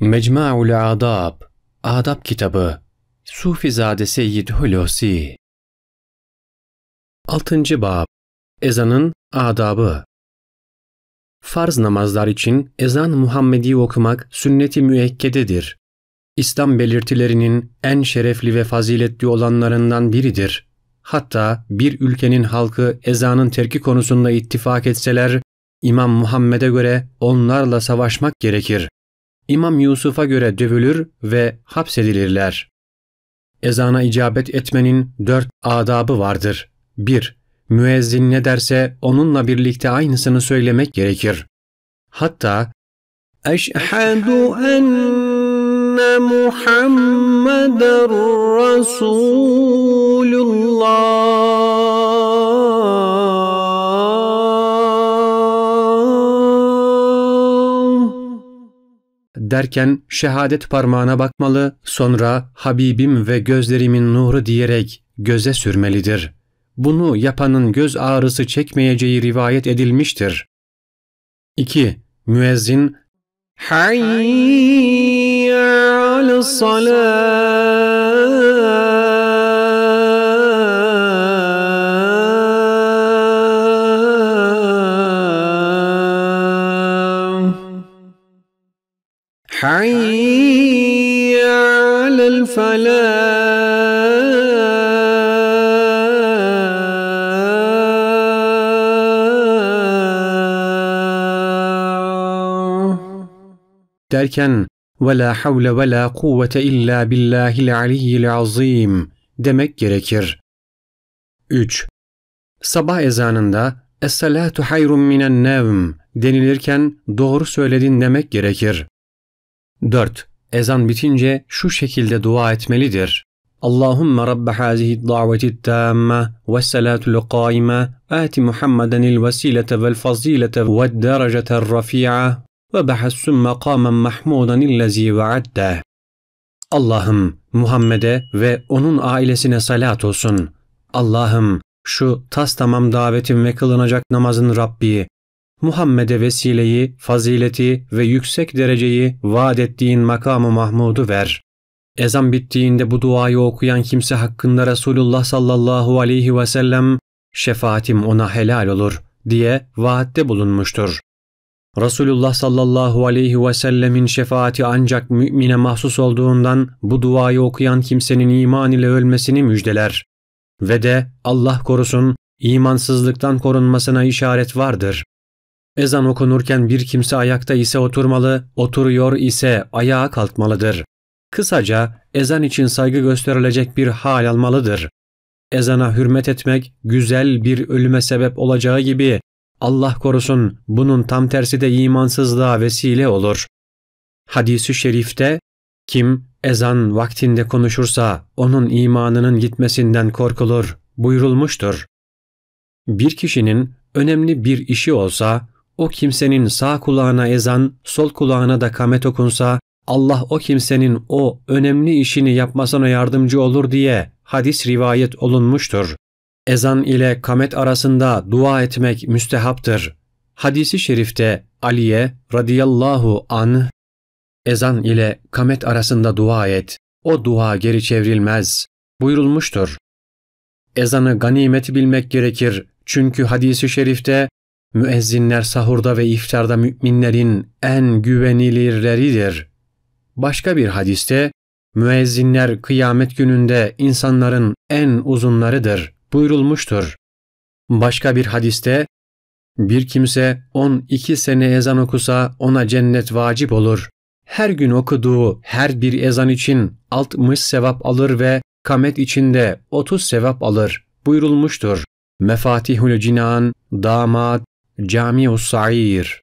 Mecmu'ul Adab, Adab Kitabı, Sufizade Seyyid Hulusi. 6. Bab. Ezanın adabı. Farz namazlar için ezan Muhammedi okumak sünnet-i müekkededir. İslam belirtilerinin en şerefli ve faziletli olanlarından biridir. Hatta bir ülkenin halkı ezanın terki konusunda ittifak etseler, İmam Muhammed'e göre onlarla savaşmak gerekir. İmam Yusuf'a göre dövülür ve hapsedilirler. Ezana icabet etmenin 4 adabı vardır. 1. Müezzin ne derse onunla birlikte aynısını söylemek gerekir. Hatta "Eşhedü enne Muhammeden Resulullah" derken şehadet parmağına bakmalı, sonra Habibim ve gözlerimin nuru diyerek göze sürmelidir. Bunu yapanın göz ağrısı çekmeyeceği rivayet edilmiştir. 2. Müezzin "Hayye ale's-salâh, hayye alel-felâh" derken وَلَا حَوْلَ وَلَا قُوَّةَ إِلَّا بِاللّٰهِ الْعَلِيِّ الْعَظِيمِ demek gerekir. 3. Sabah ezanında "Es-salatu hayrun minen nevm" denilirken doğru söyledin demek gerekir. 4. Ezan bitince şu şekilde dua etmelidir. Allahümme rabbe hazihi daveti tamme ve salatul qaime ati Muhammedenil vesilete vel fazilete ve derecetel rafi'a ve bahassun makamen mahmuden illezi vaadde. Allah'ım Muhammed'e ve onun ailesine salat olsun. Allah'ım şu tamam davetin ve kılınacak namazın Rabbi, Muhammed'e vesileyi, fazileti ve yüksek dereceyi vaat ettiğin makamı Mahmud'u ver. Ezan bittiğinde bu duayı okuyan kimse hakkında Resulullah sallallahu aleyhi ve sellem "Şefaatim ona helal olur" diye vaatte bulunmuştur. Resulullah sallallahu aleyhi ve sellemin şefaati ancak mümine mahsus olduğundan bu duayı okuyan kimsenin iman ile ölmesini müjdeler. Ve de Allah korusun imansızlıktan korunmasına işaret vardır. Ezan okunurken bir kimse ayakta ise oturmalı, oturuyor ise ayağa kalkmalıdır. Kısaca ezan için saygı gösterilecek bir hal almalıdır. Ezana hürmet etmek güzel bir ölüme sebep olacağı gibi Allah korusun bunun tam tersi de imansızlığa vesile olur. Hadis-i şerifte kim ezan vaktinde konuşursa onun imanının gitmesinden korkulur buyurulmuştur. Bir kişinin önemli bir işi olsa, o kimsenin sağ kulağına ezan, sol kulağına da kamet okunsa, Allah o kimsenin o önemli işini yapmasına yardımcı olur diye hadis rivayet olunmuştur. Ezan ile kamet arasında dua etmek müstehaptır. Hadis-i şerifte Ali'ye radıyallahu anh, ezan ile kamet arasında dua et, o dua geri çevrilmez buyurulmuştur. Ezanı ganimet bilmek gerekir çünkü hadis-i şerifte müezzinler sahurda ve iftarda müminlerin en güvenilirleridir. Başka bir hadiste müezzinler kıyamet gününde insanların en uzunlarıdır buyurulmuştur. Başka bir hadiste bir kimse 12 sene ezan okusa ona cennet vacip olur. Her gün okuduğu her bir ezan için 60 sevap alır ve kamet içinde 30 sevap alır buyurulmuştur. Mefatihül Cinan, Damat, Cami-us Sair.